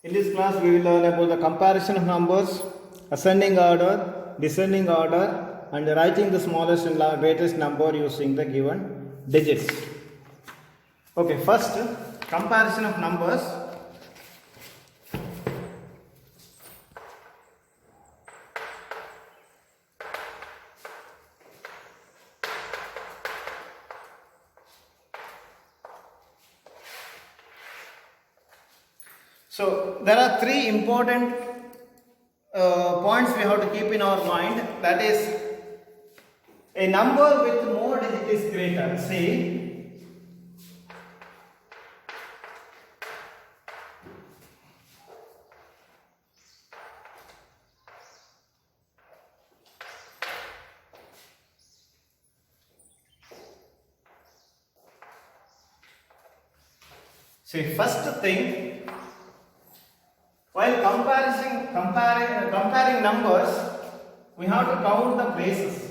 In this class, we will learn about the comparison of numbers, ascending order, descending order, and writing the smallest and greatest number using the given digits. Okay, first, comparison of numbers. So there are three important points we have to keep in our mind. That is, a number with more digit is greater. See, first thing, while comparing numbers, we have to count the places.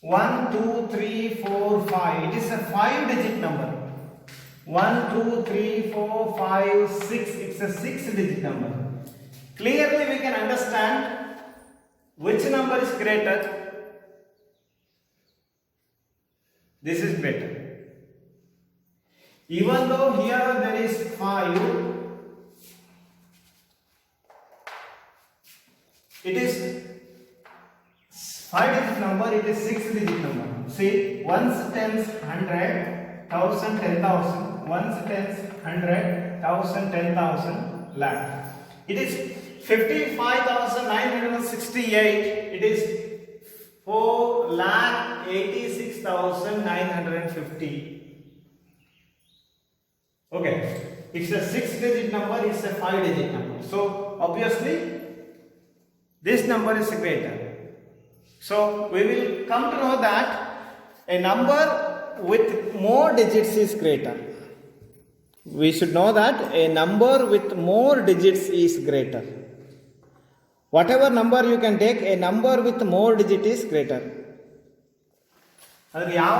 1, 2, 3, 4, 5. It is a 5-digit number. 1, 2, 3, 4, 5, 6. It's a 6-digit number. Clearly, we can understand which number is greater. This is greater. Even though here there is 5, it is 5-digit number, it is 6-digit number. See, ones, tens, 100, 1000, 10,000, ones, tens, 100, 1000, 10,000, lakh. It is 55,968, it is 4,86,950. Okay, it's a 6-digit number, it's a 5-digit number. So, obviously, this number is greater. So, we will come to know that a number with more digits is greater. We should know that a number with more digits is greater. Whatever number you can take, a number with more digit is greater. ಯಾವ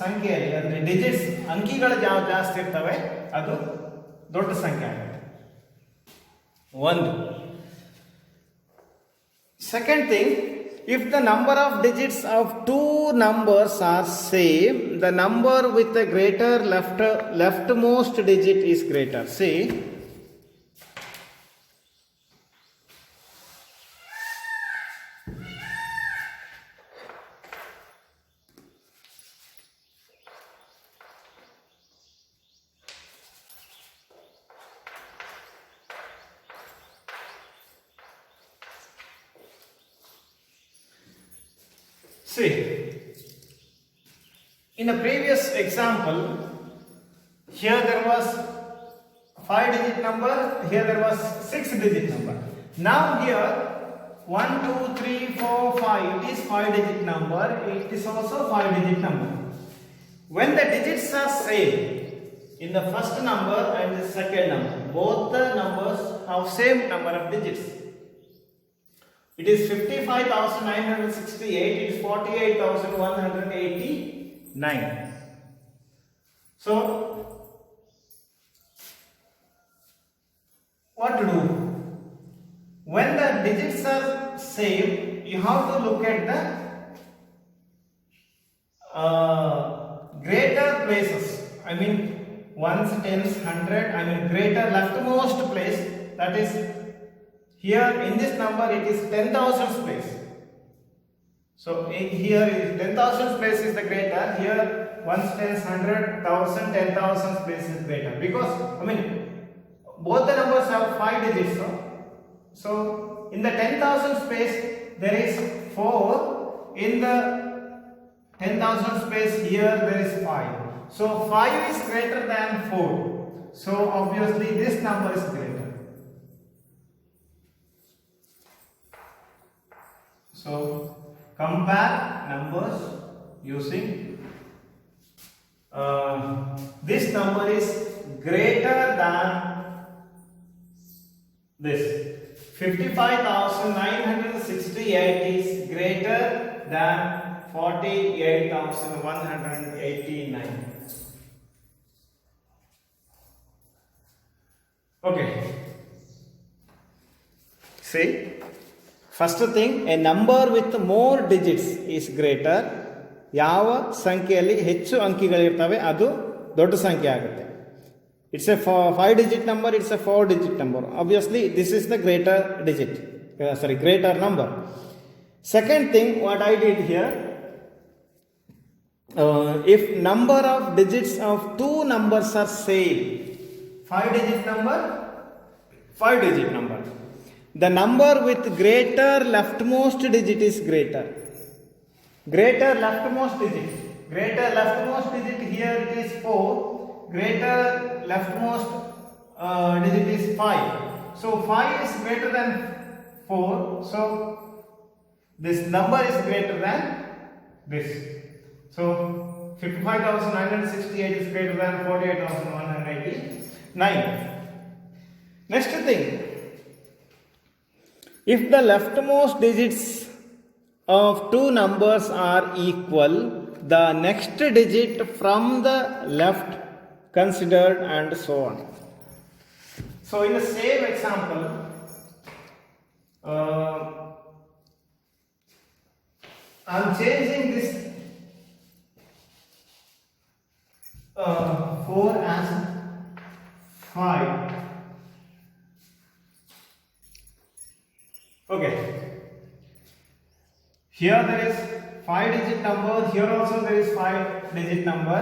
ಸಂಖ್ಯೆಯಲ್ಲಿ ಅಂದರೆ digits ಅಂಕಿಗಳು ಯಾವ ಜಾಸ್ತಿ ಇರ್ತವೆ ಅದು ದೊಡ್ಡ ಸಂಖ್ಯೆ ಆಗುತ್ತೆ. ಒಂದು. Second thing, if the number of digits of two numbers are same, the number with the greater leftmost digit is greater. See, in a previous example, here there was 5-digit number, here there was 6-digit number. Now here 1, 2, 3, 4, 5, it is 5-digit number, it is also 5-digit number. When the digits are same in the first number and the second number, both the numbers have same number of digits. It is 55,968, it is 48,189. So, what to do? When the digits are same, you have to look at the greater places. I mean, ones, tens, 100, I mean greater leftmost place, that is here in this number it is 10,000 place. So here is 10,000 place is the greater, here ones, tens, 100,000, 10,000 place is greater, because I mean both the numbers have 5 digits. So in the 10,000 space there is 4, in the 10,000 space here there is 5. So 5 is greater than 4. So obviously this number is greater. So compare numbers using this number is greater than this. 55,968 is greater than 48,189. Okay. See, first thing, a number with more digits is greater. ಯಾವ ಸಂಖ್ಯೆಯಲ್ಲಿ ಹೆಚ್ಚು ಅಂಕಿಗಳಿರ್ತವೆ ಅದು ದೊಡ್ಡ ಸಂಖ್ಯೆ ಆಗುತ್ತೆ. It's a 5-digit number, it's a 4-digit number. Obviously, this is the greater digit. Greater number. Second thing, what I did here, if number of digits of two numbers are same, 5-digit number, 5-digit number, the number with greater leftmost digit is greater. Greater leftmost digit. Greater leftmost digit here it is 4. Greater leftmost digit is 5. So 5 is greater than 4. So this number is greater than this. So 55,968 is greater than 48,189. Next thing, if the leftmost digits of two numbers are equal, the next digit from the left considered, and so on. So in the same example, I am changing this 4 as 5. Okay. Here there is 5-digit number, here also there is 5-digit number.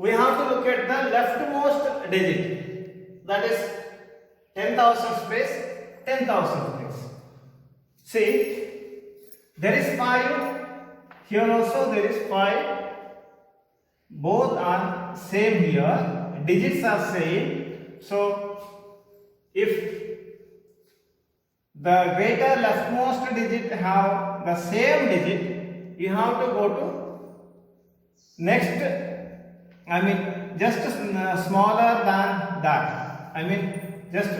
We have to look at the leftmost digit, that is 10,000 space, 10,000 space. See, there is 5, here also there is 5, both are same here, digits are same. So if the greater leftmost digit have the same digit, you have to go to next, just smaller than that, just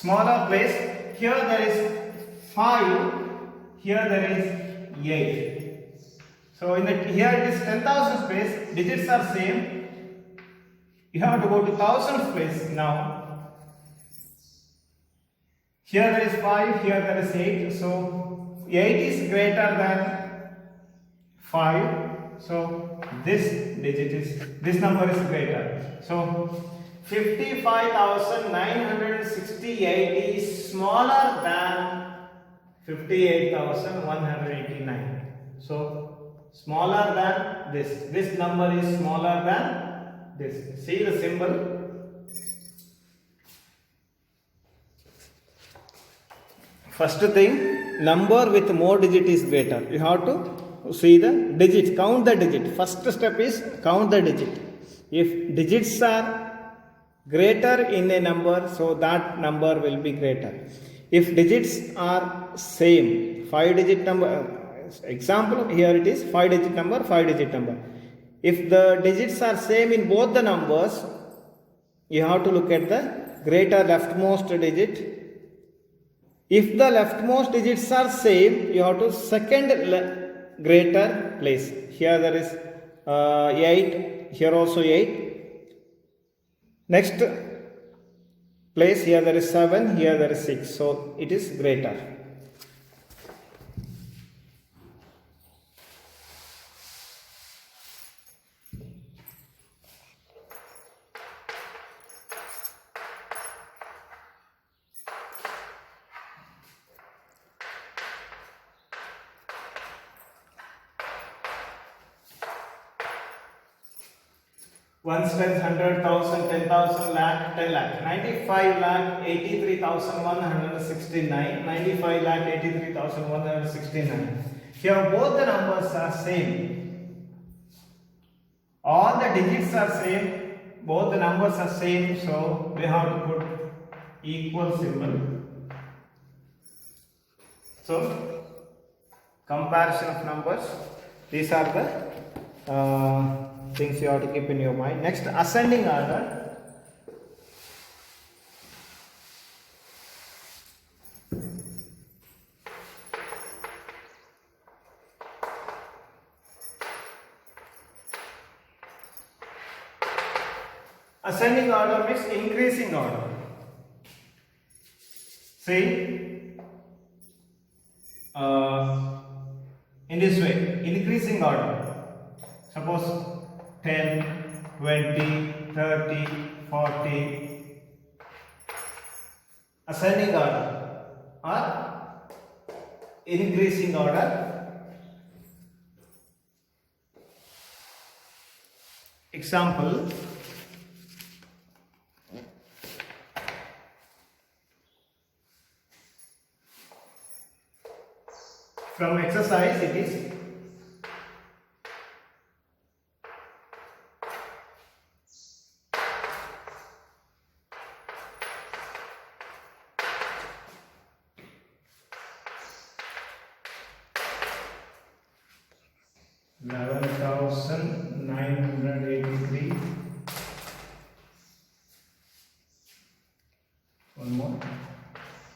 smaller place. Here there is 5, here there is 8. So here it is 10,000 space, digits are same, you have to go to 1000 place now. Here there is 5, here there is 8, so 8 is greater than 5, so this number is greater. So 55,968 is smaller than 58,189. So smaller than this number is smaller than this. See the symbol. First thing, number with more digit is greater. You have to see the digits, count the digit. First step is count the digit. If digits are greater in a number, so that number will be greater. If digits are same, 5-digit number, example here it is 5-digit number, 5-digit number. If the digits are same in both the numbers, you have to look at the greater leftmost digit. If the leftmost digits are same, you have to second greater place. Here there is 8, here also 8. Next place, here there is 7, here there is 6. So it is greater. Ones, tens, 100,000, 10,000, lakh, 10 lakh, 95 lakh 83,169, 95 lakh 83,169. Here both the numbers are same. All the digits are same. Both the numbers are same. So we have to put equal symbol. So comparison of numbers. These are the things you have to keep in your mind. Next, ascending order. Ascending order means increasing order. See, in this way, increasing order. Suppose 10, 20, 30, 40. Ascending order or increasing order. Example, from exercise it is $11,983. One more.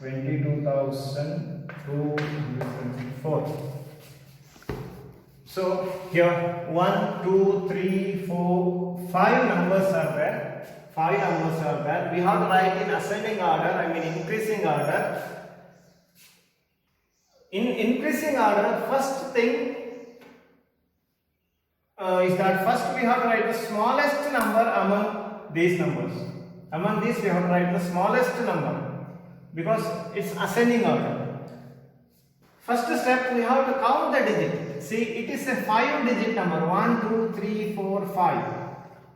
22,224. So here 1, 2, 3, 4, 5 numbers are there. 5 numbers are there. We have to write in ascending order, I mean increasing order. In increasing order, first thing is that first we have to write the smallest number among these numbers. Among these we have to write the smallest number because it's ascending order. First step we have to count the digit. See, it is a 5-digit number. 1, 2, 3, 4, 5.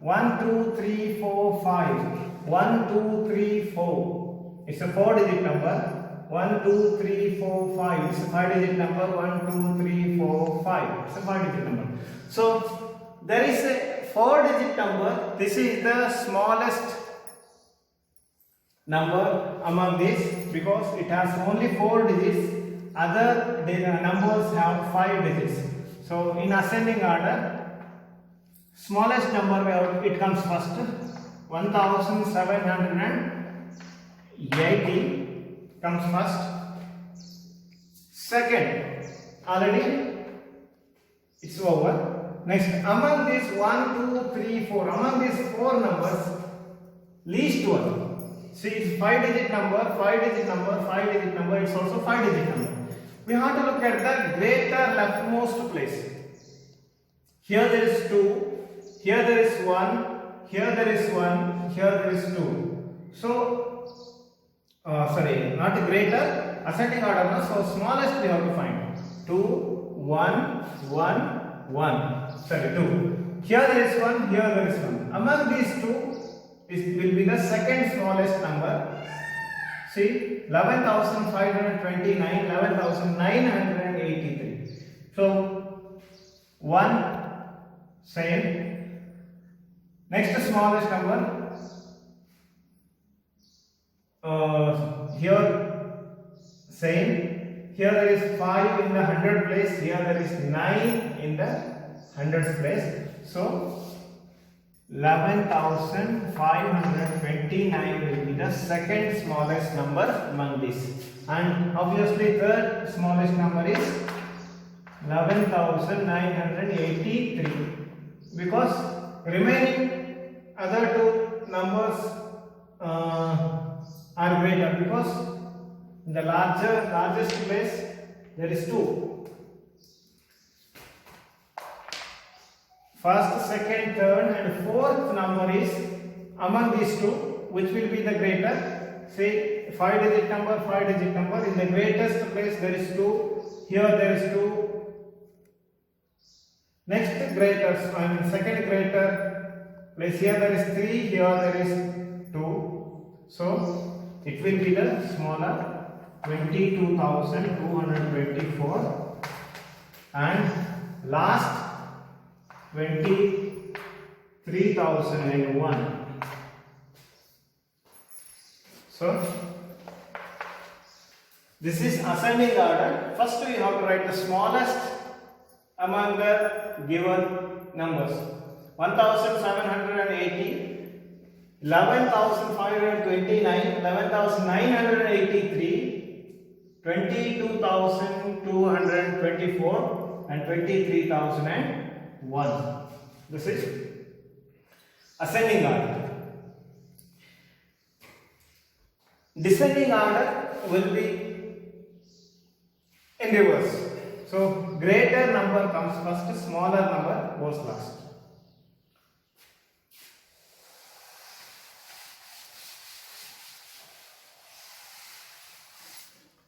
1, 2, 3, 4, 5. 1, 2, 3, 4. It's a 4-digit number. 1, 2, 3, 4, 5. It's a 5-digit number. 1, 2, 3, 4, 5. It's a 5-digit number. So there is a 4-digit number. This is the smallest number among these because it has only 4 digits. Other numbers have 5 digits. So in ascending order, smallest number it comes first. 1,780 comes first. Second, already it's over. Next, among these 1, 2, 3, 4, among these 4 numbers, least one. See, it's 5-digit number, 5-digit number, 5-digit number, it's also 5-digit number. We have to look at the greater leftmost place. Here there is 2, here there is 1, here there is 1, here there is 2. So, sorry, not greater, ascending order, no? So smallest we have to find. 2, 1, 1, 1. Sorry, 2. Here there is 1, here there is 1. Among these two, it will be the second smallest number. See, 11,529, 11,983. So, 1, same. Next smallest number. Here, same. Here there is 5 in the 100 place. Here there is 9 in the 100th place. So, 11,529 will be the second smallest number among these, and obviously third smallest number is 11,983 because remaining other two numbers are greater because in the largest place there is 2. First, second, third and fourth number is among these two, which will be the greater. Say 5-digit number, 5-digit number. In the greatest place there is 2. Here there is 2. Next greater, I mean second greater place. Here there is 3. Here there is 2. So it will be the smaller 22,224 and last 23,001. So this is ascending order. First we have to write the smallest among the given numbers. 1,780, 11,529, 11,983, 22,224 and 23,001. This is ascending order. descending order will be in reverse. So greater number comes first, smaller number goes last.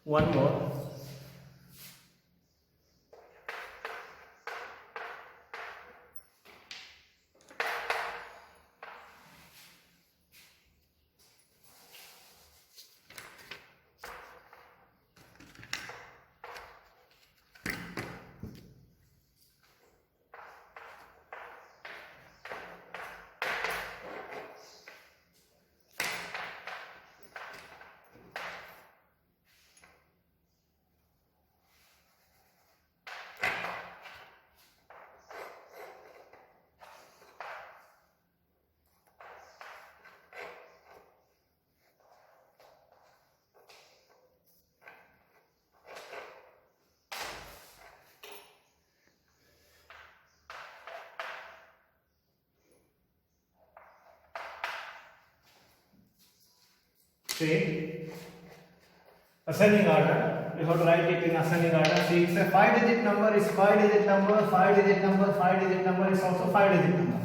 One more. See, ascending order, you have to write it in ascending order. See, it's a 5-digit number is 5-digit number, 5-digit number, 5-digit number is also 5-digit number.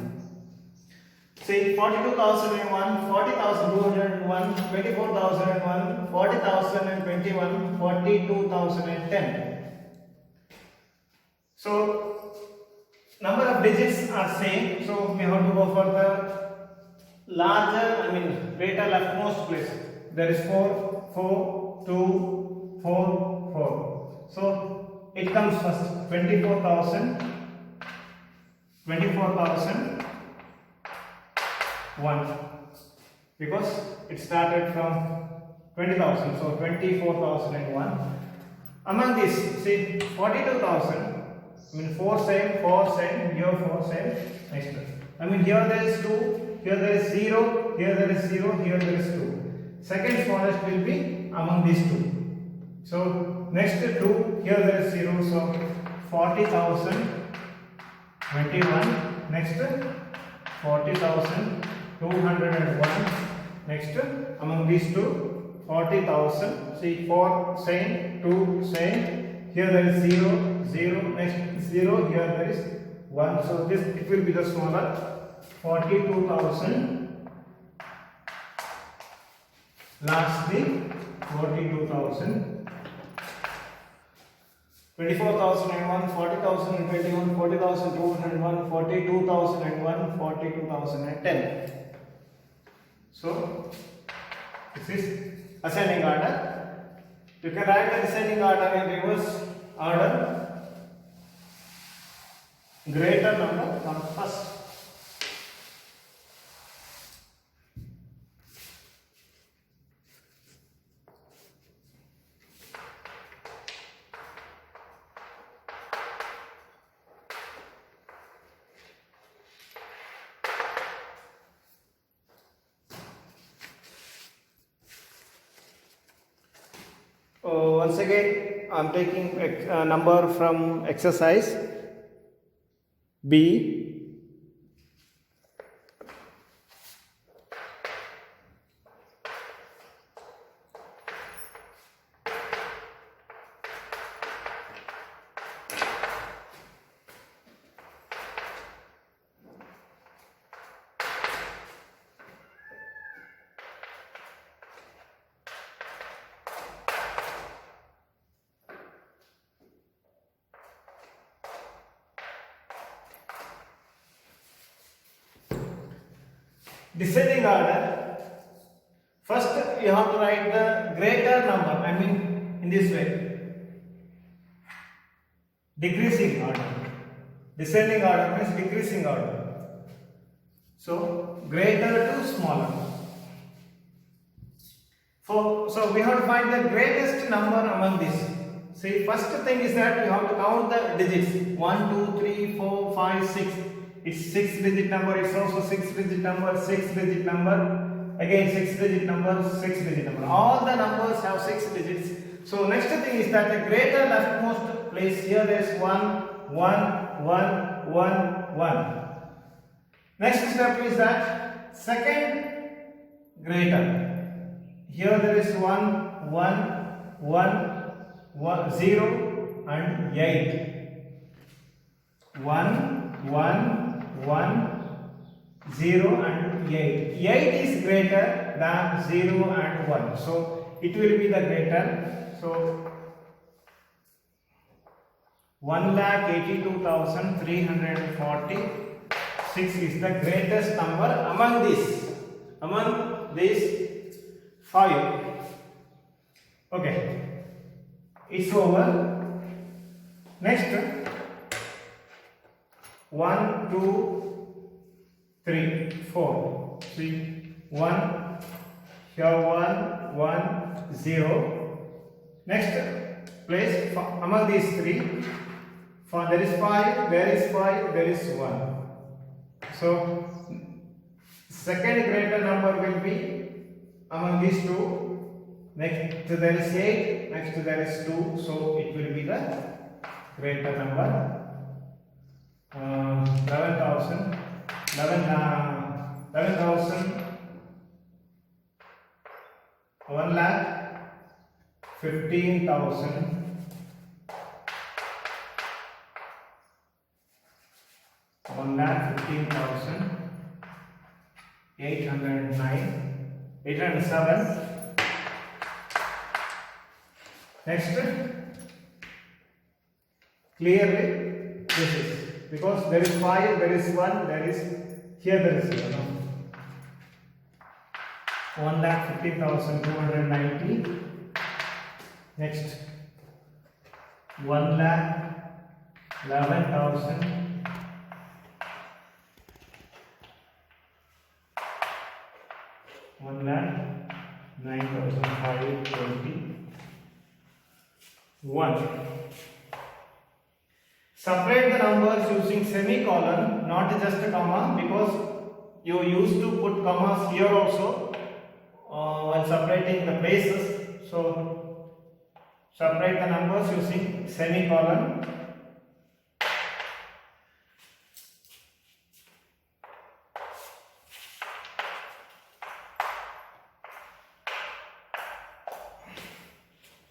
See, 42,001, 40,201, 24,001, 40,021, 42,010. So, number of digits are same, so we have to go for the larger, greater leftmost place. There is 4, 4, 2, 4, 4. So it comes first 24,000, 1 because it started from 20,000. So 24,001. Among these, see 42,000. 4 same, 4 same, here 4 same, next. Here there is 2, here there is 0, here there is 0, here there is 2. Second smallest will be among these two. So next 2, here there is 0, so 40,021. Next 40,201. Next among these two, 40,000. See 4 same, 2 same. Here there is 0, 0. Next 0. Here there is 1. So this it will be the smaller 42,000. Lastly 42,000. 24,001, 40,021, 40,201, 42,001, 42,010. So this is ascending order. You can write the descending order in reverse order. Greater number comes first. Once again, I am taking a number from exercise B. Descending order. First, you have to write the greater number. In this way. Decreasing order. Descending order means decreasing order. So, greater to smaller. So we have to find the greatest number among these. See, first thing is that you have to count the digits. 1, 2, 3, 4, 5, 6. It's 6-digit number, it's also 6-digit number, 6-digit number, again 6-digit number, 6-digit number. All the numbers have 6 digits. So next thing is that the greater leftmost place, here there is 1, 1, 1, 1, 1. Next step is that second greater. here there is 1, 1, 1, 0 and 8. 1, 1, 1, 0 and 8. 8 is greater than 0 and 1. So it will be the greater. So 1,82,346 is the greatest number among these 5. Okay, it's over. Next, 1, 2, 3, 4. See, 1 here, 1, 1, 0. Next, place among these 3. There is 5, there is 5, there is 1. So second greater number will be among these 2. Next there is 8, next there is 2, so it will be the greater number. 11,000, 1 lakh 15,000. 807. Next, clearly this is because there is 5, there is 1, there is 0. 1,15,290. Next, 1,11,000. 1,09,521. Separate the numbers using semicolon, not just a comma, because you used to put commas here also while separating the places. So separate the numbers using semicolon.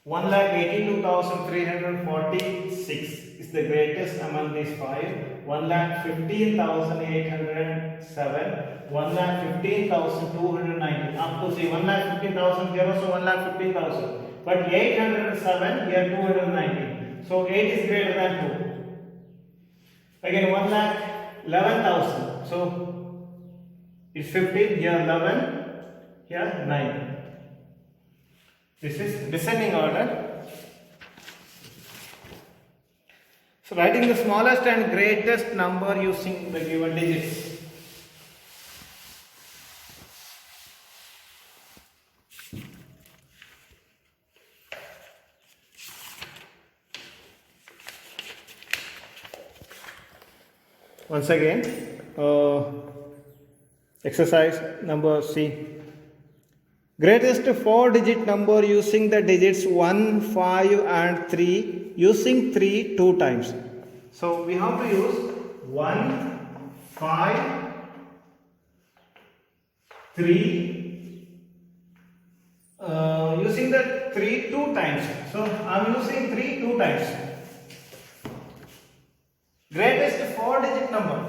One lakh 82,346 is the greatest among these 5. 1,15,807, 1,15,290. Up to see 1,15,000 here, so 1,15,000. But 807 here 290. So 8 is greater than 2. Again 1,11,000. So it's 15 here 11 here 9. This is descending order. So writing the smallest and greatest number using the given digits. Once again, exercise number C. Greatest 4-digit number using the digits 1, 5 and 3, using 3 2 times. So we have to use 1, 5, 3, using the 3 2 times. So I am using 3 2 times. Greatest 4-digit number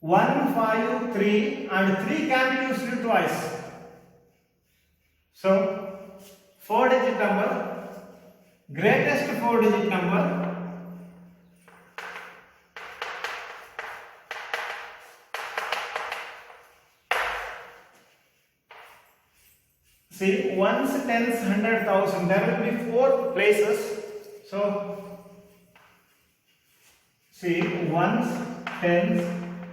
1, 5, 3 and 3 can be used twice. So 4-digit number, greatest 4-digit number, see ones, tens, 100,000, there will be 4 places. So see ones, tens,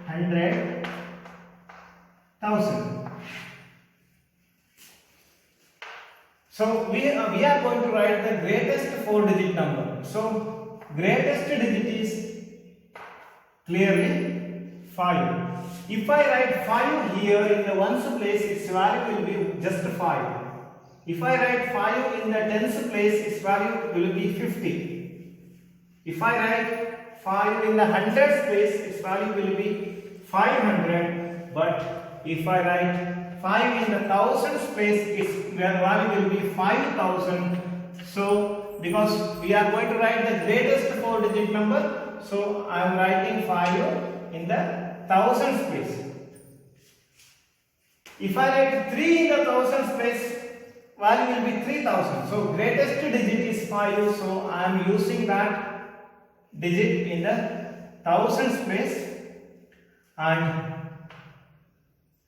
100,000. So we are going to write the greatest 4-digit number. So greatest digit is clearly 5. If I write 5 here in the ones place, its value will be just 5. If I write 5 in the tens place, its value will be 50. If I write 5 in the hundreds place, its value will be 500. But if I write 5 in the thousands place, its value will be 5000. So because we are going to write the greatest 4-digit number, so I am writing 5 in the thousands place. If I write 3 in the thousands place, value will be 3000. So greatest digit is 5, so I am using that digit in the thousands place, and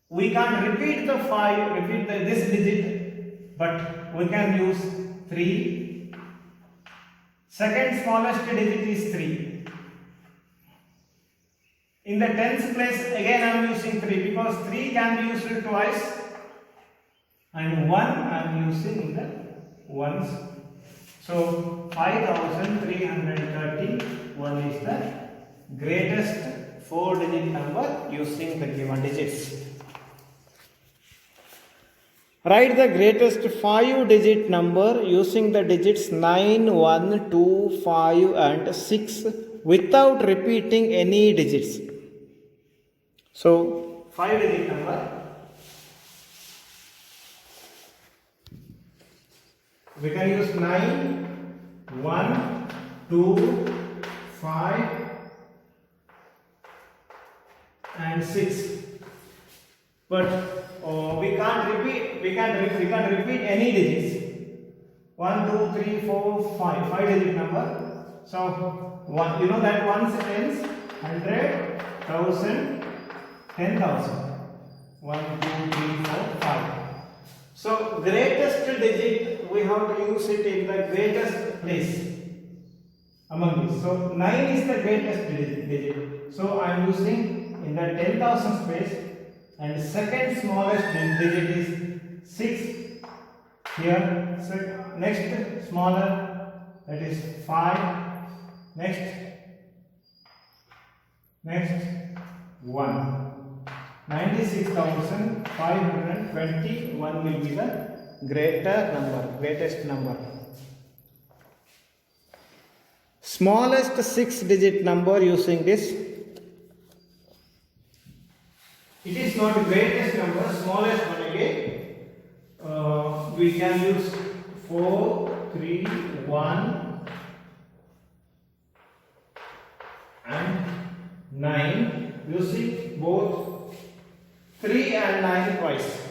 we can't repeat this digit, but we can use 3. Second smallest digit is 3. In the tens place, again I am using 3 because 3 can be used twice, and 1 I am using in the ones. So 5331 is the greatest 4-digit number using the given digits. Write the greatest 5-digit number using the digits 9, 1, 2, 5 and 6 without repeating any digits. So 5-digit number, we can use 9, 1, 2, 5 and 6, but we can't repeat any digits. 1, 2, 3, 4, 5, 5-digit number. So one, you know that ones, tens, 100, 1000, 10,000. 1, 2, 3, 4, 5. So greatest digit, we have to use it in the greatest place among these. So 9 is the greatest digit. So I am using in the 10,000 space, and second smallest digit is 6 here. So next smaller, that is 5. Next 1. 96,521 will be the greatest number. Smallest 6-digit number using this. It is not the greatest number, smallest one again. We can use 4, 3, 1 and 9, using both 3 and 9 twice.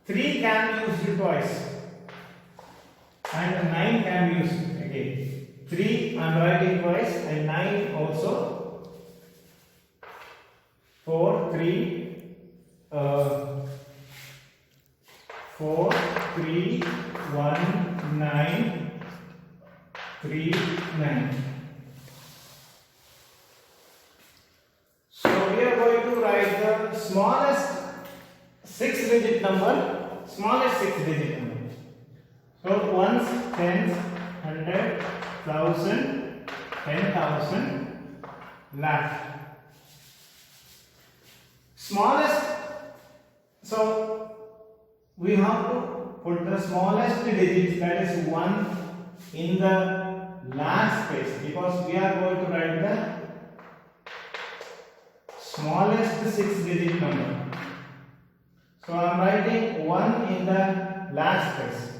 3 can be used twice and 9 can be used again. 3 I am writing twice and 9 also. 4, 3, 1, 9, 3, 9. So we are going to write the smallest 6-digit number. So ones, tens, 100, 1000, 10,000, lakh. Smallest, so we have to put the smallest digit, that is 1, in the last space, because we are going to write the smallest 6-digit number. So I am writing 1 in the last space.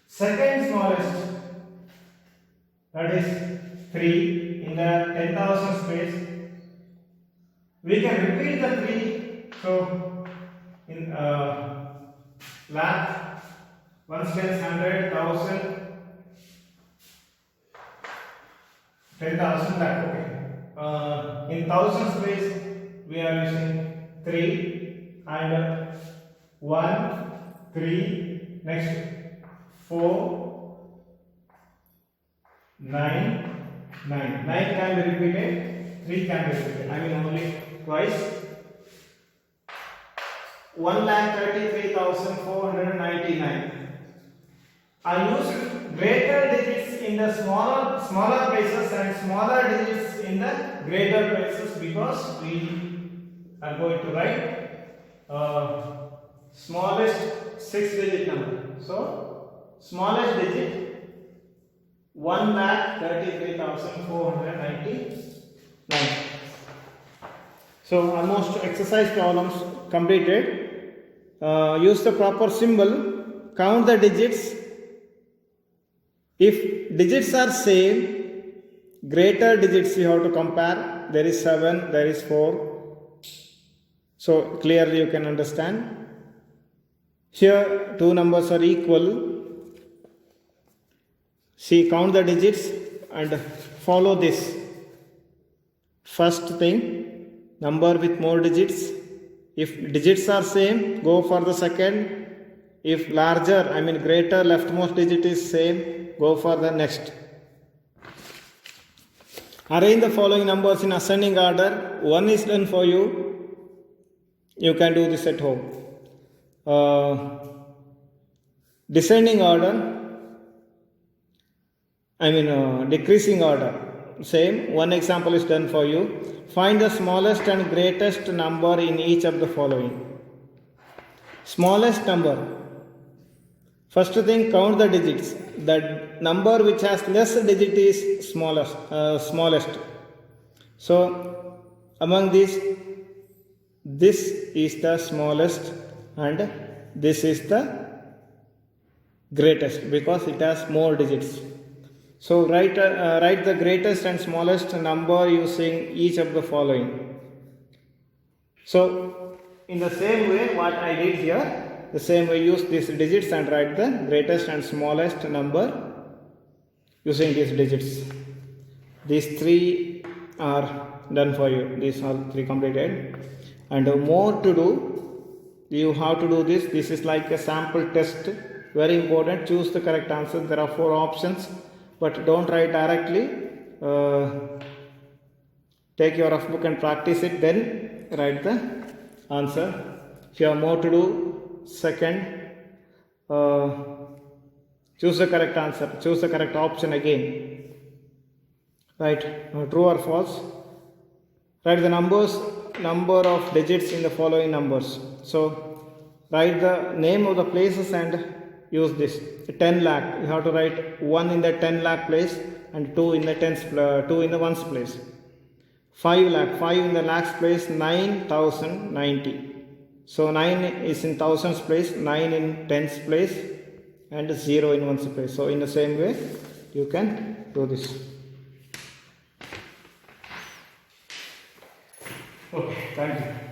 Second smallest, that is 3 in the 10,000 space. We can repeat the 3. So in lakh, ones, tens, 100, 1000, 10,000 lakh. Okay. In thousand space, we are using 3 and 1, 3. Next 4, 9, 9. 9 can be repeated. 3 can be repeated. I mean only twice. 1,33,499. I used greater digits in the smaller places and smaller digits in the greater places because we are going to write smallest 6-digit number. So smallest digit 1,33,499. So So almost exercise problems completed. Use the proper symbol, count the digits. If digits are same, greater digits you have to compare. There is 7, there is 4. So clearly you can understand. Here two numbers are equal. See, count the digits and follow this. First thing, number with more digits. If digits are same, go for the second. If larger, greater leftmost digit is same, go for the next. Arrange the following numbers in ascending order. One is done for you. You can do this at home. Descending order, decreasing order. Same, one example is done for you. Find the smallest and greatest number in each of the following. Smallest number. First thing, count the digits. The number which has less digit is smallest. So among these, this is the smallest and this is the greatest because it has more digits. So write the greatest and smallest number using each of the following. So in the same way what I did here, the same way use these digits and write the greatest and smallest number using these digits. These three are done for you. These are three completed. And more to do. You have to do this. This is like a sample test. Very important. Choose the correct answer. There are 4 options. But don't write directly. Take your rough book and practice it. Then write the answer. If you have more to do, second, choose the correct answer. Choose the correct option again. Right? True or false? Write the number of digits in the following numbers. So write the name of the places and use this. 10 lakh. You have to write 1 in the 10 lakh place and 2 in the 2 in the ones place. 5 lakh. 5 in the lakhs place. 9,090. So 9 is in thousands place, 9 in tens place, and 0 in ones place. So in the same way, you can do this. Okay, thank you.